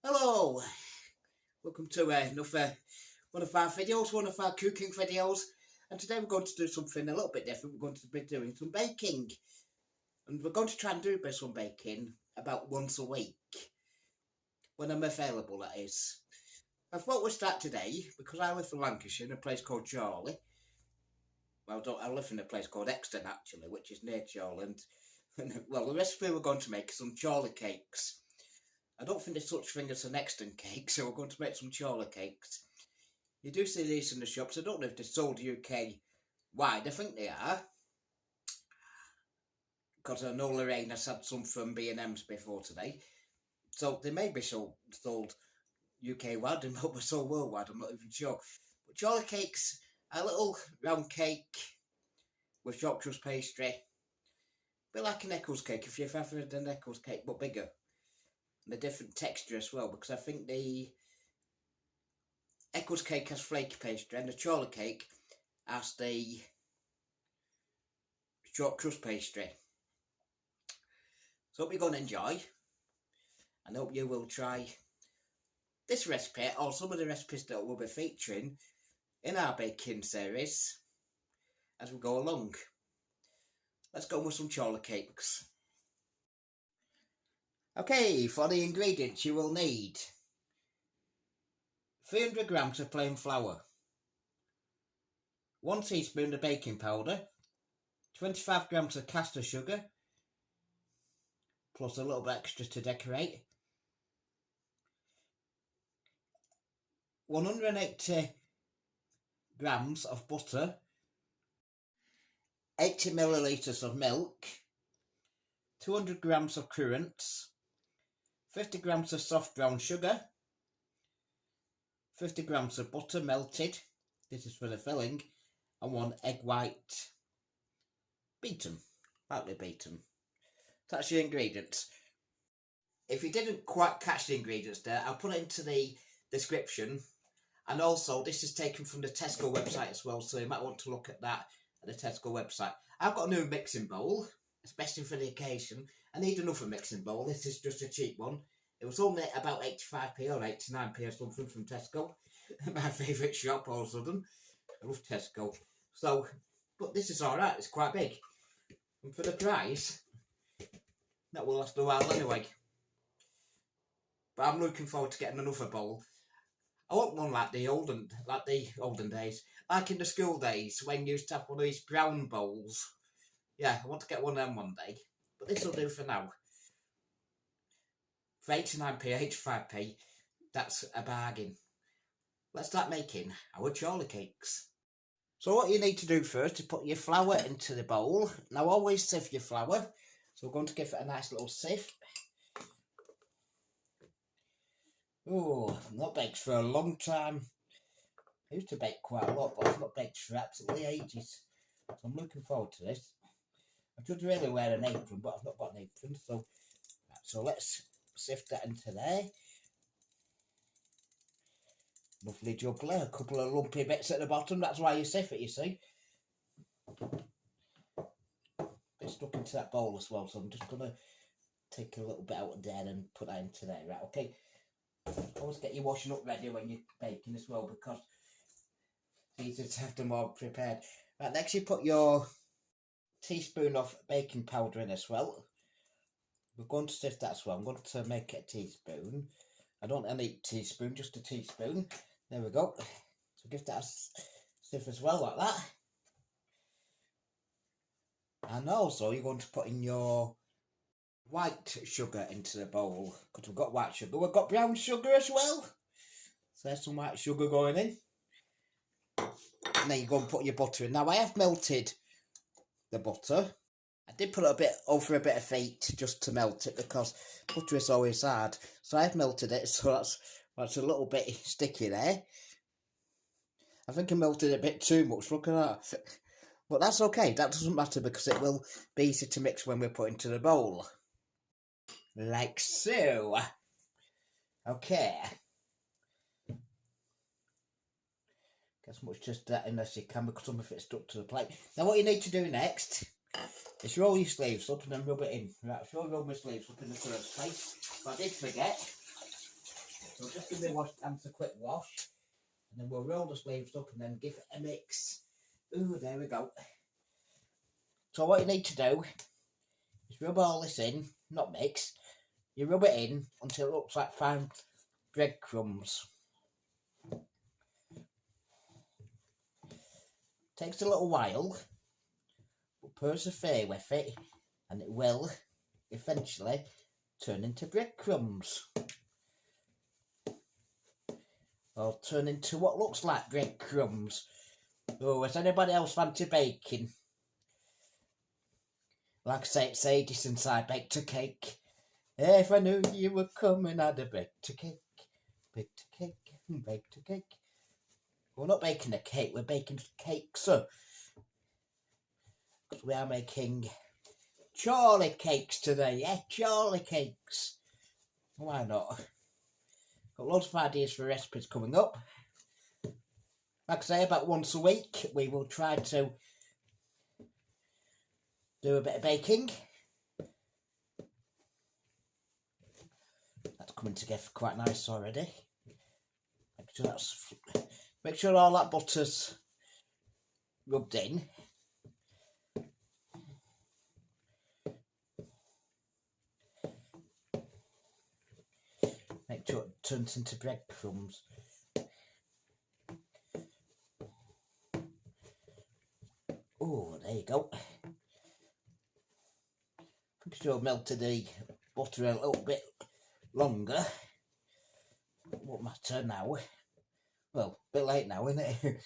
Hello, welcome to another one of our videos, one of our cooking videos, and today we're going to do something a little bit different. We're going to be doing some baking, and we're going to try and do some baking about once a week, when I'm available, that is. I thought we'd start today, because I live in Lancashire in a place called Chorley. Well, I live in a place called Exton actually, which is near Chorley, and well, the recipe we're going to make is some Chorley cakes. I don't think there's such thing as an Exton cake, so we're going to make some Chorley cakes. You do see these in the shops. I don't know if they're sold UK wide. I think they are, because I know Lorraine has had some from B&M's before today. So they may be sold UK wide, they might be sold worldwide, I'm not even sure. But Chorley cakes are a little round cake with chopped crust pastry. A bit like an Eccles cake, if you've ever had an Eccles cake, but bigger. And a different texture as well, because I think the Eccles cake has flaky pastry and the Chorley cake has the short crust pastry. So hope you're going to enjoy, and hope you will try this recipe or some of the recipes that we'll be featuring in our baking series as we go along. Let's go with some Chorley cakes. Okay, for the ingredients you will need 300 grams of plain flour, 1 teaspoon of baking powder, 25 grams of caster sugar, plus a little bit extra to decorate, 180 grams of butter, 80 millilitres of milk, 200 grams of currants, 50 grams of soft brown sugar, 50 grams of butter melted, this is for the filling, and 1 egg white beaten, lightly beaten. That's your ingredients. If you didn't quite catch the ingredients there, I'll put it into the description, and also this is taken from the Tesco website as well, so you might want to look at that at the Tesco website. I've got a new mixing bowl, especially for the occasion. I need another mixing bowl. This is just a cheap one. It was only about 85p or 89p or something from Tesco. My favourite shop all of a sudden. I love Tesco. So, but this is alright, it's quite big. And for the price, that will last a while anyway. But I'm looking forward to getting another bowl. I want one like the olden days. Like in the school days when you used to have one of these brown bowls. Yeah, I want to get one of them one day. But this will do for now. For 89p, 85p, that's a bargain. Let's start making our Chorley cakes. So what you need to do first is put your flour into the bowl. Now always sieve your flour. So we're going to give it a nice little sieve. Oh, I've not baked for a long time. I used to bake quite a lot, but I've not baked for absolutely ages. So I'm looking forward to this. I should really wear an apron, but I've not got an apron. So let's sift that into there. Lovely jubbly, a couple of lumpy bits at the bottom. That's why you sift it, you see. Bit stuck into that bowl as well, so I'm just going to take a little bit out of there and put that into there. Right, okay. Always get your washing up ready when you're baking as well, because it's easier to have them all prepared. Right, next you put your teaspoon of baking powder in as well. We're going to sift that as well. I'm going to make it a teaspoon. I don't need a teaspoon, just a teaspoon. There we go. So give that a sift as well, like that. And also you're going to put in your white sugar into the bowl, because we've got white sugar. We've got brown sugar as well. So there's some white sugar going in. And then you go and put your butter in. Now I have melted the butter. I did put it over a bit of heat just to melt it, because butter is always hard. So I've melted it, so that's a little bit sticky there. I think I melted it a bit too much, look at that. But that's okay, that doesn't matter, because it will be easy to mix when we put into the bowl. Like so. Okay. As much just that in as you can, because some of it's stuck to the plate. Now what you need to do next is roll your sleeves up and then rub it in. Right, so I'll roll my sleeves up in the first place. But I did forget. So just give the hands a quick wash, and then we'll roll the sleeves up and then give it a mix. Ooh, there we go. So what you need to do is rub all this in, not mix. You rub it in until it looks like fine breadcrumbs. Takes a little while, but persevere with it, and it will eventually turn into breadcrumbs. Or turn into what looks like breadcrumbs. Oh, has anybody else fancy baking? Like I say, it's ages since I baked a cake. If I knew you were coming, I'd have baked a cake. Baked a cake, baked a cake. We're not baking a cake, we're baking cakes. So we are making Chorley cakes today. Yeah, Chorley cakes. Why not? Got lots of ideas for recipes coming up. Like I say, about once a week we will try to do a bit of baking. That's coming together quite nice already. Make sure all that butter's rubbed in. Make sure it turns into breadcrumbs. Oh, there you go. I think I should have melted the butter a little bit longer. Won't matter now. Well, a bit late now, isn't it?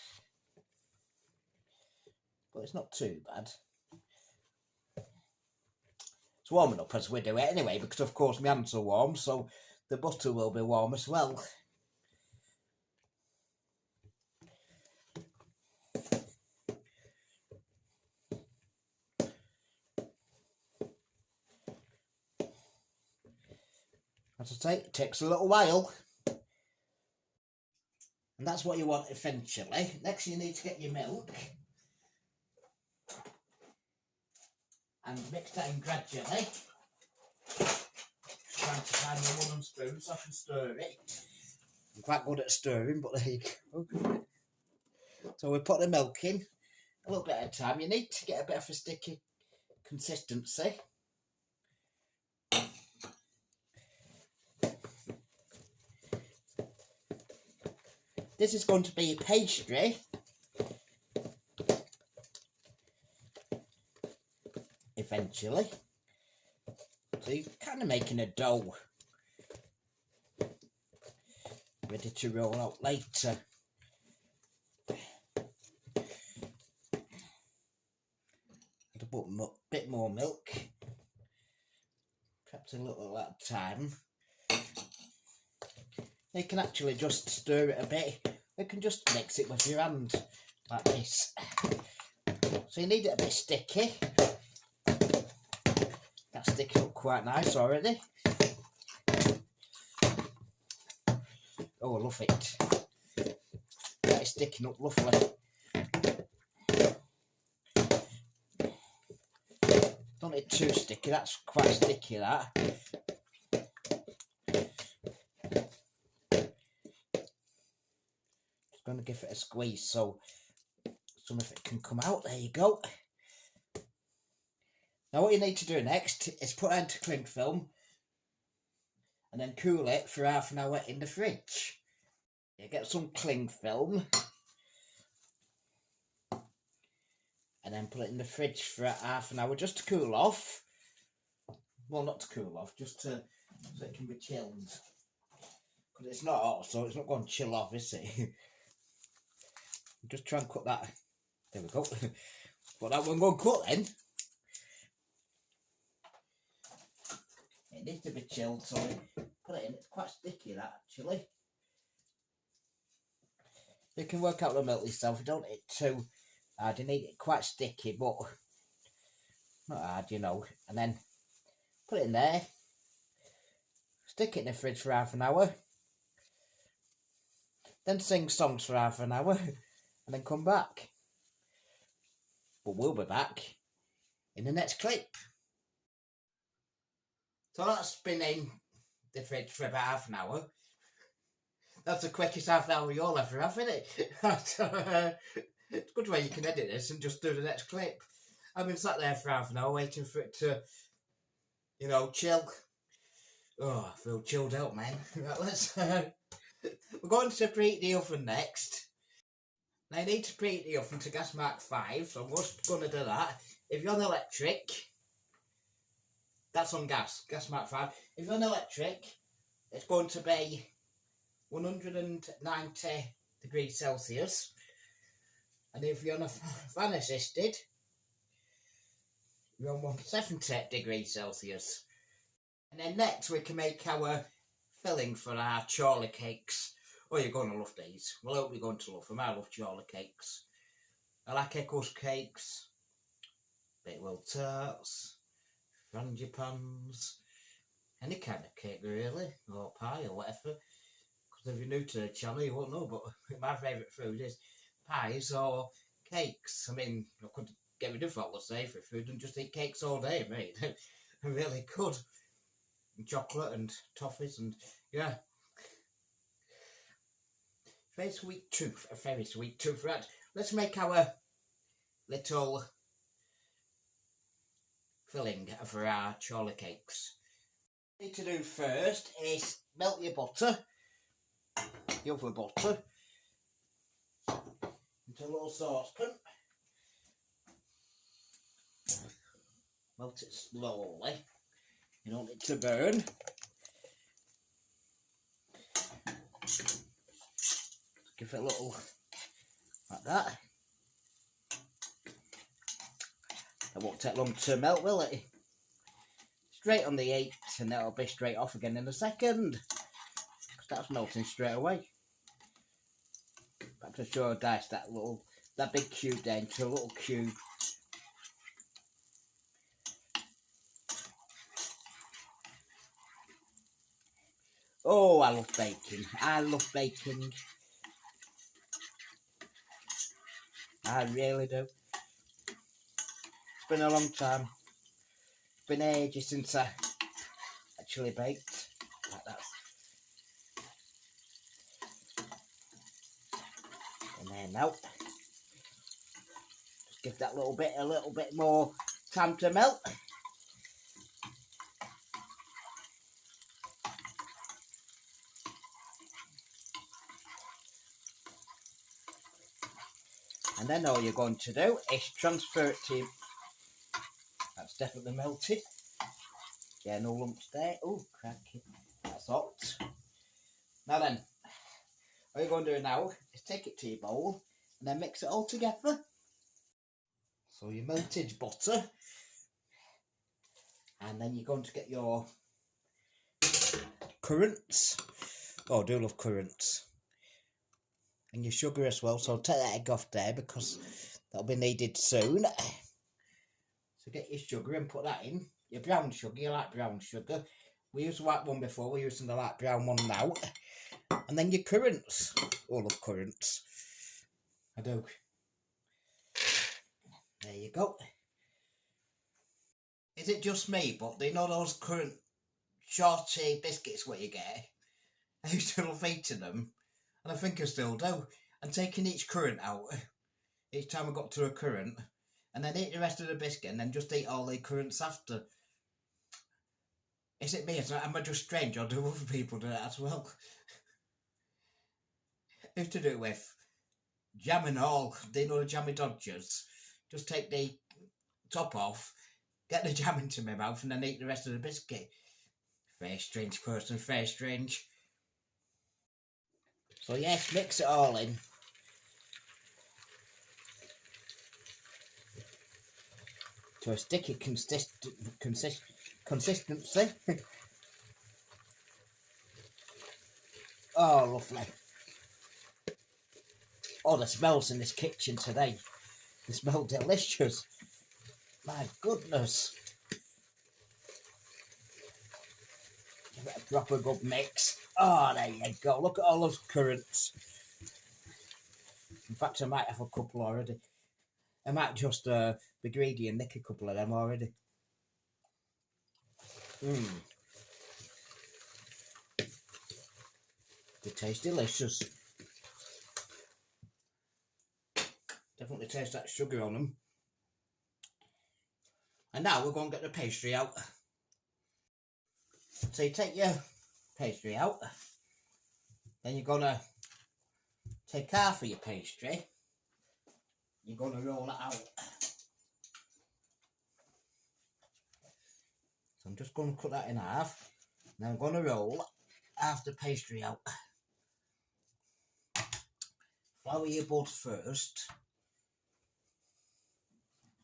But it's not too bad. It's warming up as we do it anyway, because of course my hands are warm, so the butter will be warm as well. As I say, it takes a little while. And that's what you want eventually. Next you need to get your milk. And mix that in gradually. Trying to find my wooden spoon so I can stir it. I'm quite good at stirring, but there you go. So we put the milk in a little bit at a time. You need to get a bit of a sticky consistency. This is going to be a pastry. Eventually. So you're kind of making a dough. Ready to roll out later. Add a bit more milk. Perhaps a little at a time. You can actually just stir it a bit. You can just mix it with your hand like this. So you need it a bit sticky. That's sticking up quite nice already. Oh, I love it. That is sticking up lovely. Don't need too sticky, that's quite sticky that. Just going to give it a squeeze so some of it can come out. There you go. Now what you need to do next is put it into cling film and then cool it for half an hour in the fridge. You get some cling film and then put it in the fridge for half an hour just to cool off. Well, not to cool off, just to so it can be chilled. Because it's not hot, so it's not going to chill off, is it? Just try and cut that. There we go. But that one going to cut then. It needs to be chilled, so put it in. It's quite sticky, that actually. You can work out the milk yourself. You don't need it too hard. You need it quite sticky, but not hard, you know. And then put it in there. Stick it in the fridge for half an hour. Then sing songs for half an hour. And then come back. But we'll be back in the next clip. So that's been in the fridge for about half an hour. That's the quickest half an hour you'll ever have, isn't it? It's a good way you can edit this and just do the next clip. I've been sat there for half an hour waiting for it to, you know, chill. Oh, I feel chilled out, man. Right, let's. We're going to preheat the oven next. Now, you need to preheat the oven to gas mark 5, so I'm just going to do that. If you're on electric, that's on gas mark 5. If you're on electric, it's going to be 190 degrees Celsius. And if you're on a fan assisted, you're on 170 degrees Celsius. And then next we can make our filling for our Chorley cakes. Oh, you're going to love these. Well, I hope you're going to love them. I love Chorley cakes. I like Eccles cakes, Bakewell tarts, frangipans, any kind of cake really, or pie or whatever. Because if you're new to the channel you won't know, but my favourite food is pies or cakes. I mean, I could get rid of all the savoury food and just eat cakes all day, mate. I really could. And chocolate and toffees and, yeah. Very sweet tooth, a very sweet tooth. Right, let's make our little filling for our Chorley cakes. What you need to do first is melt your butter, the oven butter, into a little saucepan. Melt it slowly, you don't need to burn. Give it a little, like that. That won't take long to melt, will it? Straight on the heat, and that'll be straight off again in a second. Because that's melting straight away. Back to show dice that big cube there into a little cube. Oh, I love baking. I love baking. I really do. It's been a long time. It's been ages since I actually baked like that. And then now, just give that a little bit more time to melt. And then all you're going to do is transfer it to, that's definitely melted. Yeah, no lumps there. Oh, cracky. That's hot. Now then, what you're going to do now is take it to your bowl and then mix it all together. So your melted butter. And then you're going to get your currants. Oh, I do love currants. And your sugar as well, so take that egg off there because that'll be needed soon. So get your sugar and put that in. Your brown sugar, you like brown sugar. We used the white one before, we're using the light brown one now. And then your currants. Oh, I love currants. I do. There you go. Is it just me, but do you know those currant shorty biscuits what you get? I used to love eating them. And I think I still do. And taking each currant out, each time I got to a currant, and then eat the rest of the biscuit, and then just eat all the currants after. Is it me? Am I just strange, or do other people do that as well? I used to do it with jam and all. Do you know the jammy dodgers? Just take the top off, get the jam into my mouth, and then eat the rest of the biscuit. Very strange person, very strange. So yes, mix it all in. To a sticky consistency. Oh, lovely. Oh, the smells in this kitchen today. They smell delicious. My goodness. Give it a proper good mix. Oh, there you go. Look at all those currants. In fact, I might have a couple already. I might just be greedy and nick a couple of them already. They taste delicious. Definitely taste that sugar on them. And now we're going to get the pastry out. So you take your pastry out. Then you're going to take half of your pastry. You're going to roll it out. So I'm just going to cut that in half. Now I'm going to roll half the pastry out. Flour your board first.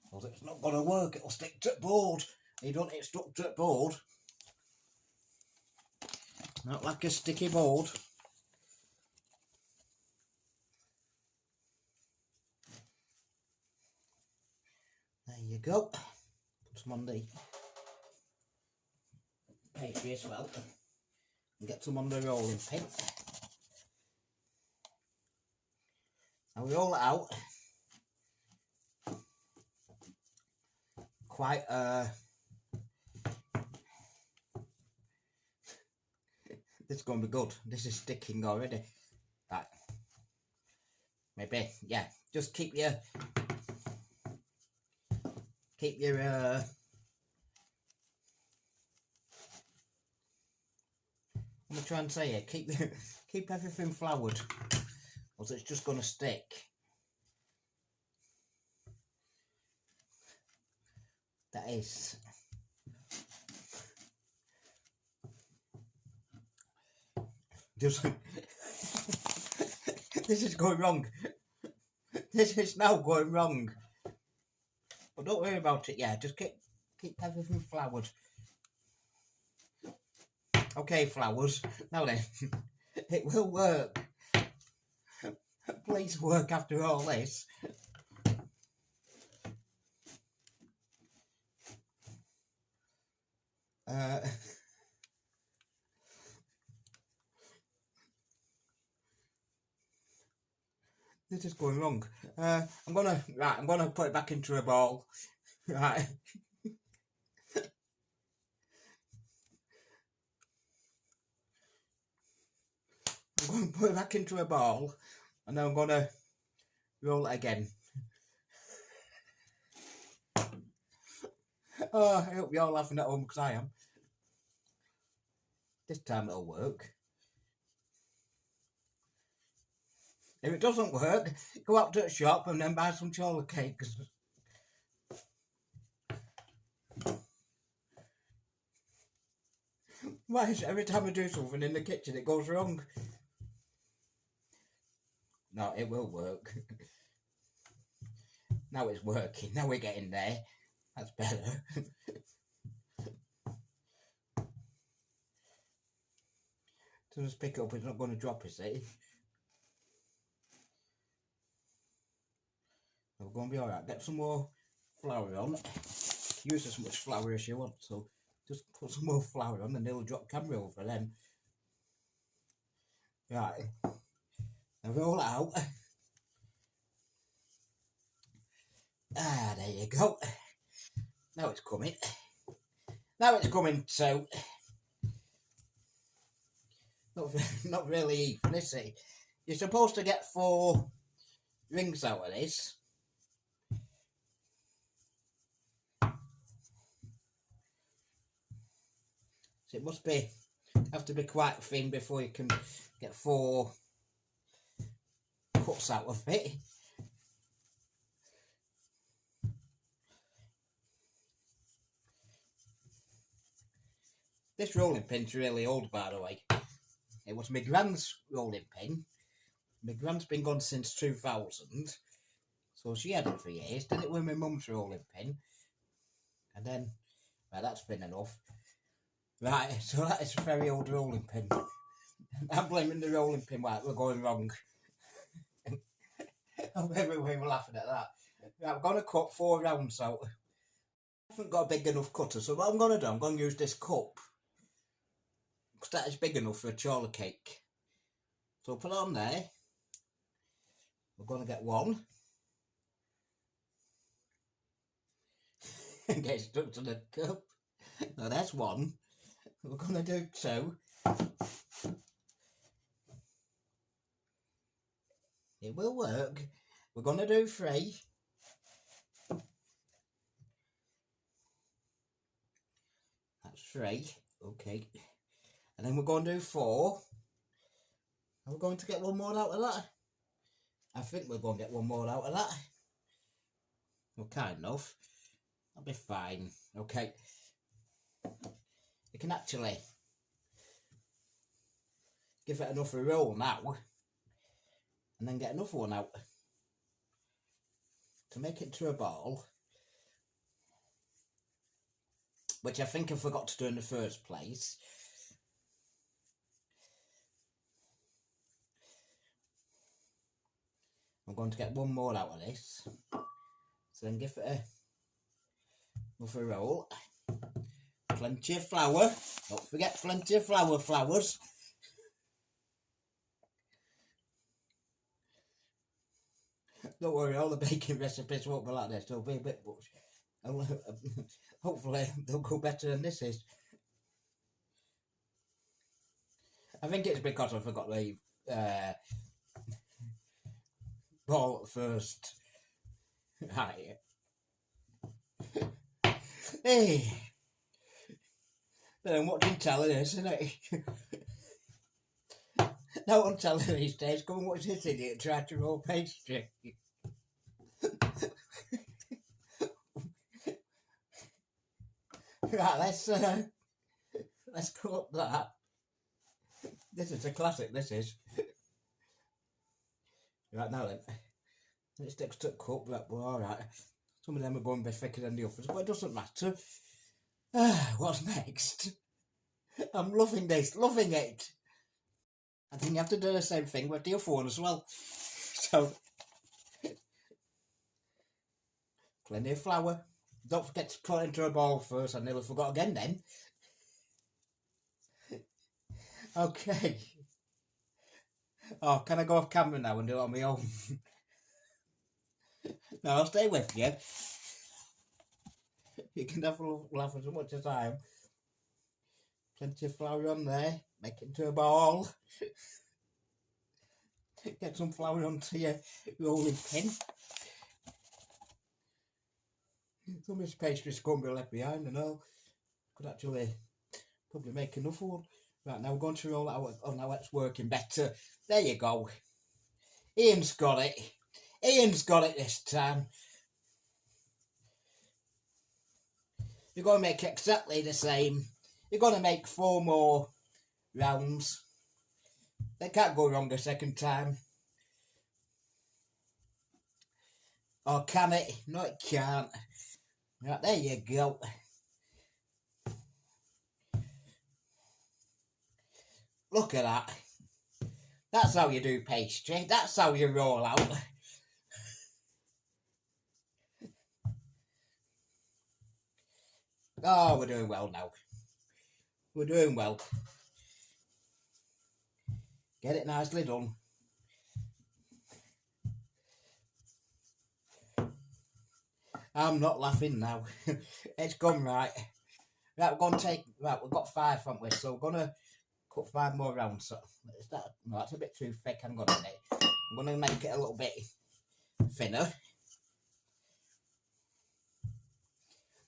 Because it's not going to work, it'll stick to the board. You don't want it stuck to the board. Not like a sticky board. There you go. Put some on the pastry as well. And get some on the rolling pin. Now we roll it out. Quite this is going to be good. This is sticking already. Right. Maybe, yeah. Just keep your I'm trying to say here, keep everything floured, or it's just going to stick. That is. Just this is going wrong. This is now going wrong. But don't worry about it. Yeah, just keep everything floured. Okay, flowers. Now then, it will work. Please work after all this. This is going wrong. I'm gonna put it back into a bowl. Right. I'm going to put it back into a bowl, and then I'm going to roll it again. Oh, I hope you're all laughing at home because I am. This time it'll work. If it doesn't work, go out to the shop and then buy some Chorley cakes. Why is it every time I do something in the kitchen it goes wrong? No, it will work. Now it's working. Now we're getting there. That's better. So just pick it up, it's not going to drop, you see. We're going to be alright. Get some more flour on. Use as much flour as you want, so just put some more flour on and it'll drop camera over then. Right. Now roll it out. Ah, there you go. Now it's coming. Now it's coming, so not really even, is it? You're supposed to get 4 rings out of this. So it must have to be quite thin before you can get 4 cuts out of it. This rolling pin's really old, by the way. It was my grand's rolling pin. My grand's been gone since 2000. So she had it for years. Did it with my mum's rolling pin. And then, well, that's been enough. Right, so that is a very old rolling pin. I'm blaming the rolling pin. Right, we're going wrong. Everywhere we're laughing at that. Right, I'm going to cut 4 rounds out. I haven't got a big enough cutter, so what I'm going to do, I'm going to use this cup. Because that is big enough for a Chorley cake. So put it on there. We're going to get 1. Get stuck to the cup. No, that's 1. We're going to do 2. It will work. We're going to do 3. That's 3. Okay. And then we're going to do 4. Are we going to get one more out of that? I think we're going to get one more out of that. Well, kind of. That'll be fine. Okay. You can actually give it enough a roll now. And then get another one out. To make it to a ball. Which I think I forgot to do in the first place. I'm going to get one more out of this. So then give it another roll. Plenty of flour. Don't forget plenty of flowers. Don't worry, all the baking recipes won't be like this. They'll be a bit much. Hopefully they'll go better than this is. I think it's because I forgot the ball at first. Hi. Hey. Then I'm watching telly, isn't it? No one telly these days. Come and watch this idiot try to roll pastry. Right, let's cut that. This is a classic, this is. Right, now then. It sticks to the cup, but we're alright. Some of them are going to be thicker than the others, but it doesn't matter. What's next? I'm loving this, loving it. I think you have to do the same thing with your phone as well. So, plenty of flour. Don't forget to put it into a bowl first. I nearly forgot again then. Okay. Oh, can I go off camera now and do it on my own? No, I'll stay with you. You can have a laugh as much as I am. Plenty of flour on there. Make it into a ball. Get some flour onto your rolling pin. Some of this pastry's going to be left behind, I know. Could actually probably make another one. Right, now we're going to roll it out. Oh, now it's working better. There you go. Ian's got it. Ian's got it this time. You're going to make exactly the same. You're going to make 4 more rounds. They can't go wrong a second time. Or can it? No, it can't. Right, there you go. Look at that. That's how you do pastry. That's how you roll out. Oh, we're doing well now. We're doing well. Get it nicely done. I'm not laughing now. It's gone right. Right, we're going to take... Right, we've got 5, haven't we? So we're going to cut 5 more rounds. So no, that's a bit too thick. Hang on a minute. I'm going to make it a little bit thinner.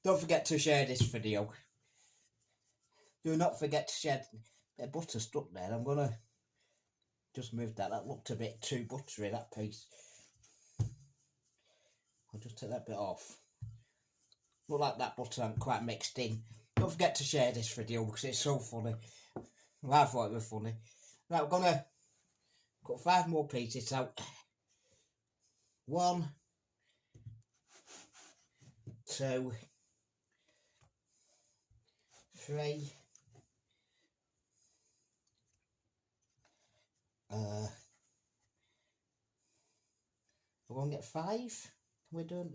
Don't forget to share this video. Do not forget to share. A bit of butter stuck there. I'm going to just move that. That looked a bit too buttery, that piece. I'll just take that bit off. Look like that butter ain't quite mixed in. Don't forget to share this video because it's so funny. Well, I thought it was funny. Right, we're going to cut 5 more pieces out. 1, 2, 3. We're going to get 5. Can we do it?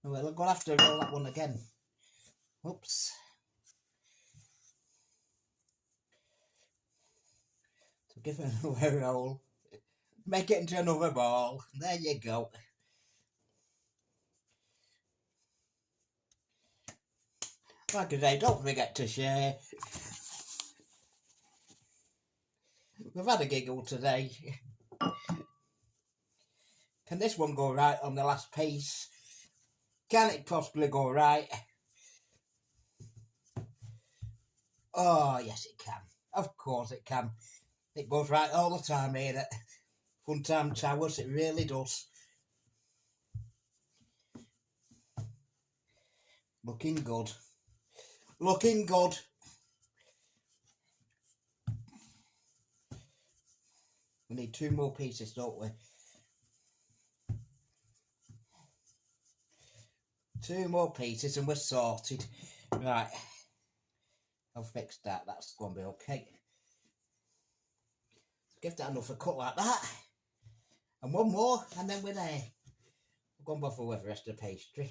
No, we're going to have to roll that one again. Oops. So give it another roll. Make it into another ball. There you go. Like I say, don't forget to share. We've had a giggle today. Can this one go right on the last piece? Can it possibly go right? Oh, yes it can. Of course it can. It goes right all the time here at Funtime Towers. It really does. Looking good. Looking good. We need 2 more pieces, don't we? 2 more pieces and we're sorted. Right. I'll fix that. That's going to be okay. Give that enough a cut like that. And 1 more and then we're there. We're going to bother with the rest of the pastry.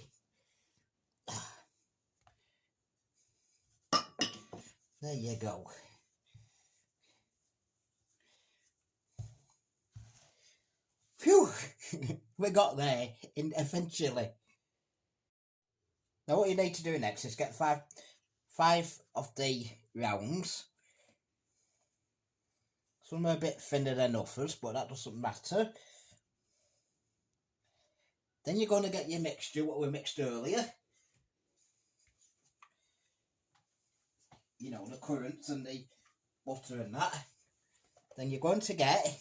There you go. Phew! We got there eventually. Now what you need to do next is get five of the rounds. Some are a bit thinner than others, but that doesn't matter. Then you're going to get your mixture, what we mixed earlier. You know, the currants and the butter and that. Then you're going to get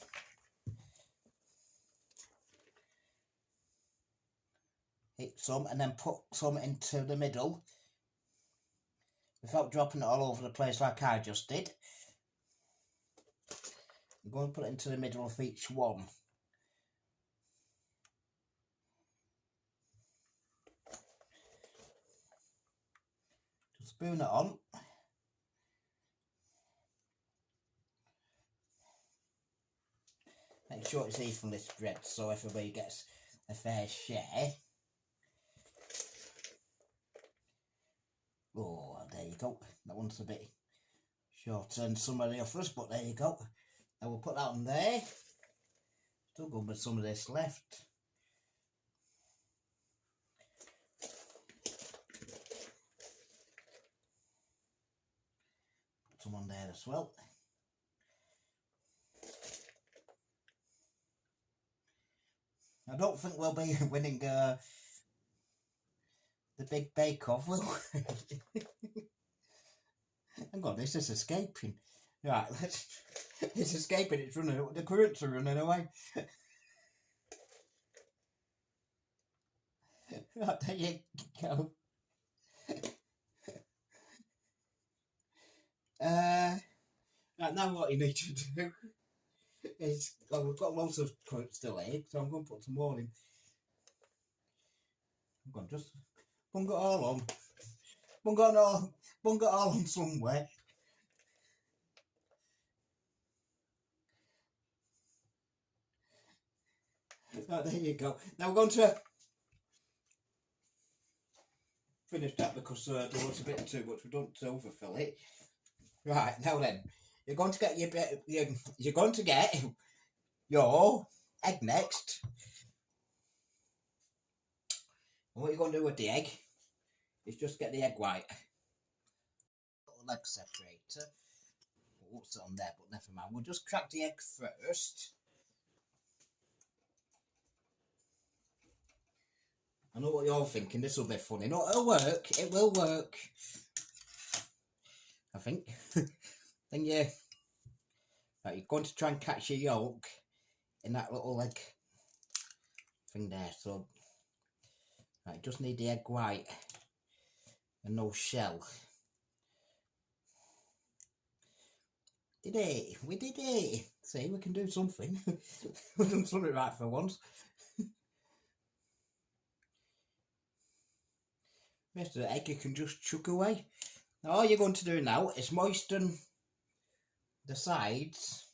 some and then put some into the middle without dropping it all over the place like I just did. I'm going to put it into the middle of each one. Just spoon it on. Make sure it's evenly spread so everybody gets a fair share. Oh, there you go. That one's a bit shorter than some of the others, but there you go. Now we'll put that on there. Still going with some of this left. Put some on there as well. I don't think we'll be winning the big bake-off, will we? Hang on, this is escaping. Right, it's escaping, it's running, the currants are running away. Right, there you go. Right, now what you need to do is, well, we've got loads of currants still here, so I'm going to put some more in. I'm going to just bung it all on. Bung it all on somewhere. Right, there you go. Now we're going to finish that because there was a bit too much. We don't overfill it. Right, now then, you're going to get you're going to get your egg next. And what you're going to do with the egg is just get the egg white. Little egg separator. What's it on there? But never mind. We'll just crack the egg first. I know what you're thinking. This will be funny. No, it'll work. It will work. I think. Then you. Right, you're going to try and catch your yolk in that little egg thing there. So, right, just need the egg white and no shell. Did it? We did it. See, we can do something. We've done something right for once. The rest of the egg you can just chuck away. Now all you're going to do now is moisten the sides.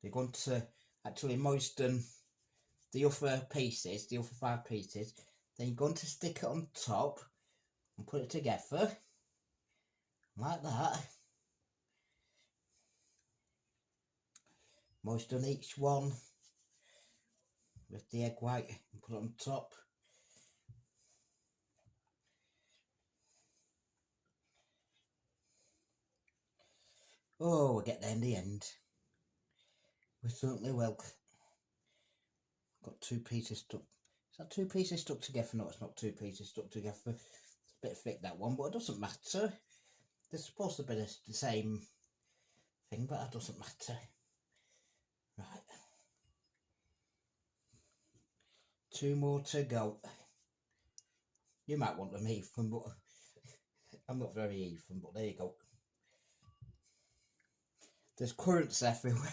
You're going to actually moisten the other pieces, the other 5 pieces. Then you're going to stick it on top and put it together like that. Moisten each one with the egg white and put it on top. Oh, we'll get there in the end. We certainly will. Got two pieces stuck. Is that two pieces stuck together? No, it's not two pieces stuck together. It's a bit thick, that one, but it doesn't matter. They're supposed to be the same thing, but it doesn't matter. Right. 2 more to go. You might want them even, but I'm not very even, but there you go. There's currants everywhere.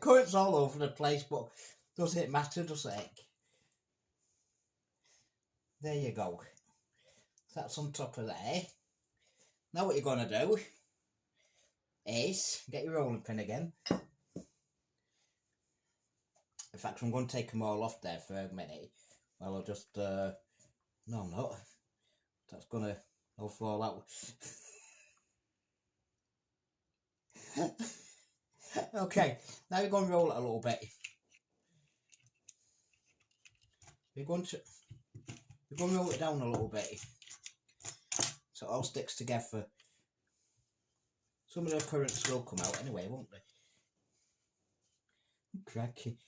Currants all over the place, but does it matter, does it? There you go. That's on top of there. Now what you're going to do is get your rolling pin again. In fact, I'm going to take them all off there for a minute. Well, I'll just... no, I'm not. That's going to all fall out. Okay, now you're going to roll it a little bit. You're going to roll it down a little bit, so it all sticks together. Some of the currants will come out anyway, won't they? Cracky.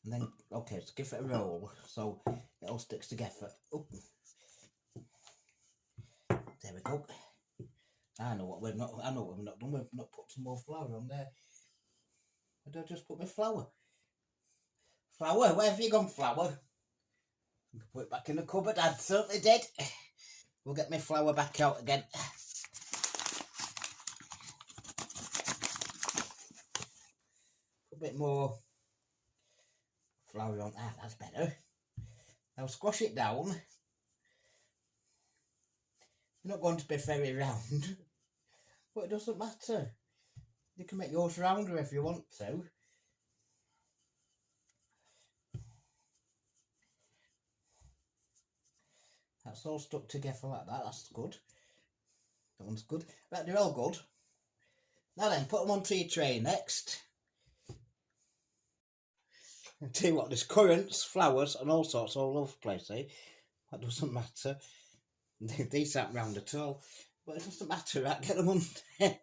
And then, okay, so give it a roll so it all sticks together. Oh. There we go. I know what we've not done. We've not put some more flour on there. I don't just put my flour. Flour? Where have you gone, flour? I can put it back in the cupboard. I certainly did. We'll get my flour back out again. Put a bit more flour on. Ah, that's better. Now squash it down. You're not going to be very round, but it doesn't matter. You can make yours rounder if you want to. That's all stuck together like that. That's good. That one's good. Right, they're all good. Now then, put them onto your tray next. I'll tell you what, there's currants, flowers and all sorts all over the place, eh? That doesn't matter. These aren't round at all. But it doesn't matter, right? Get them on there.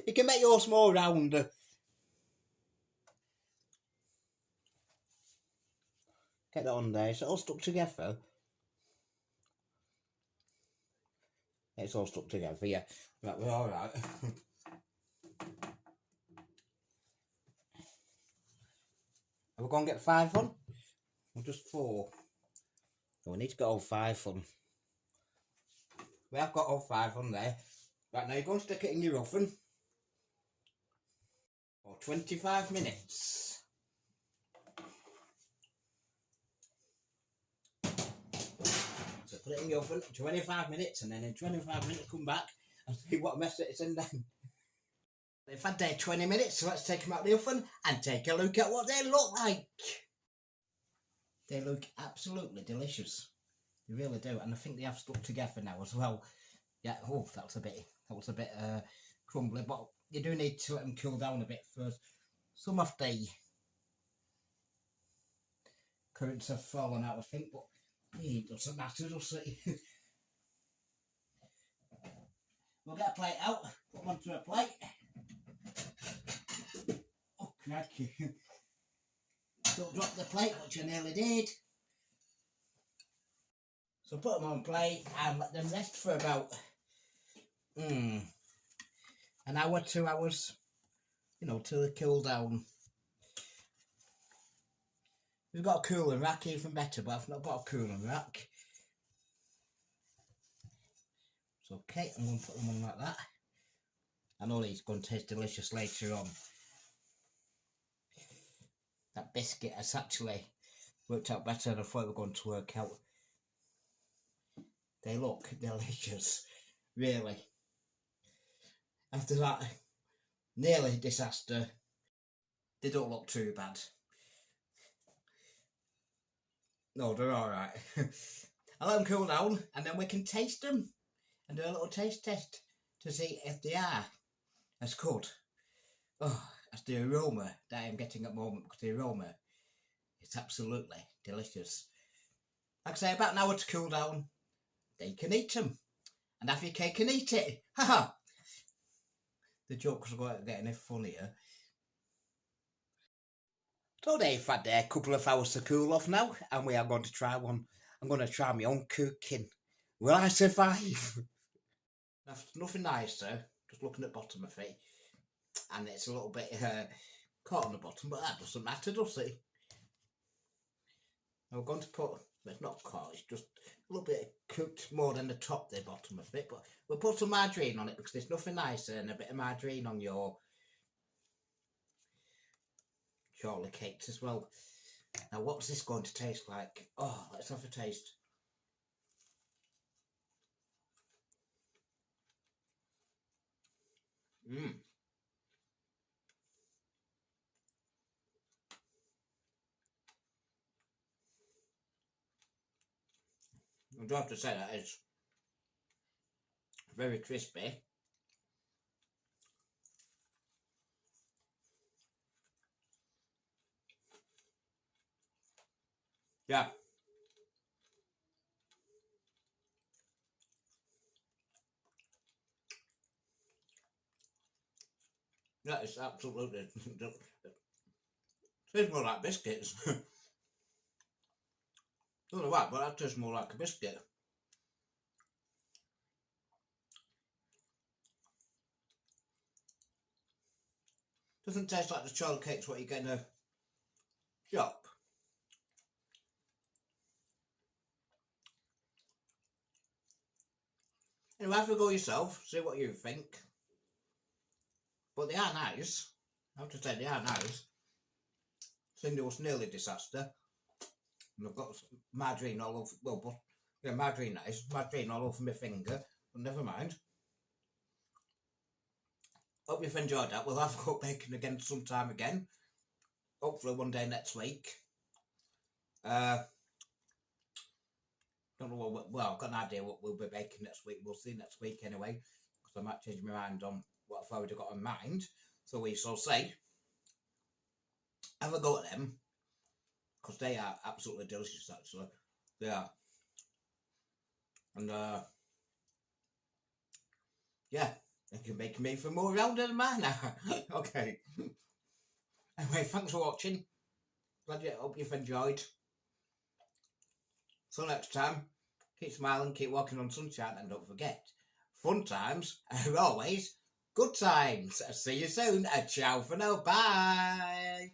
You can make yours more rounder. Get that on there. It's all stuck together. It's all stuck together, yeah. Right, we're all right. Are we going to get 5 on? Or just 4? No, we need to get all 5 on. We have got all 5 on there. Right, now you're going to stick it in your oven for 25 minutes. So put it in the oven 25 minutes, and then in 25 minutes come back and see what mess it's in then. They've had their 20 minutes, so let's take them out of the oven and take a look at what they look like. They look absolutely delicious. They really do, and I think they have stuck together now as well. Yeah, oh, that was a bit crumbly, but you do need to let them cool down a bit first. Some of the currants have fallen out, I think, but it doesn't matter, does it? We'll get a plate out, put them onto a plate. Oh, cracky. Don't drop the plate, which I nearly did. So put them on a plate and let them rest for about an hour, 2 hours, you know, till they cool down. We've got a cooling rack, even better, but I've not got a cooling rack. It's okay, I'm going to put them on like that. I know these are going to taste delicious later on. That biscuit has actually worked out better than I thought it was going to work out. They look delicious, really. After that nearly disaster, they don't look too bad. No, they're alright. I'll let them cool down and then we can taste them and do a little taste test to see if they are as good. Oh, that's the aroma that I'm getting at the moment, because the aroma is absolutely delicious. Like I say, about an hour to cool down, then you can eat them. And have your cake and eat it. Haha! the jokes are going to get any funnier. So they've had a couple of hours to cool off now, and we are going to try one. I'm going to try my own cooking. Will I survive? Nothing nicer, just looking at the bottom of it, and it's a little bit caught on the bottom, but that doesn't matter, does it? I'm going to put, it's not caught, it's just a little bit cooked more than the top, the bottom of it, but we'll put some margarine on it because there's nothing nicer than a bit of margarine on your Chorley cakes as well. Now what's this going to taste like? Oh, let's have a taste. I do have to say that it's very crispy. Yeah. That is absolutely. Tastes more like biscuits. Don't know why, but that tastes more like a biscuit. Doesn't taste like the Chorley cakes what you get in a shop. Anyway, have a go yourself, see what you think. But they are nice. I have to say they are nice. Cindy was nearly a disaster. And I've got margarine all over, well, but yeah, margarine nice, margarine all over my finger, but never mind. Hope you've enjoyed that. We'll have cooked bacon again sometime again. Hopefully one day next week. Don't know what, well, I've got an idea what we'll be baking next week. We'll see next week anyway, because I might change my mind on what I've already got in mind. So we shall see. Have a go at them, because they are absolutely delicious actually. They are. And yeah, they can make me for more rounder than mine now. Okay. Anyway, thanks for watching. Hope you've enjoyed. So next time, keep smiling, keep walking on sunshine, and don't forget, fun times are always good times. See you soon. Ciao for now. Bye.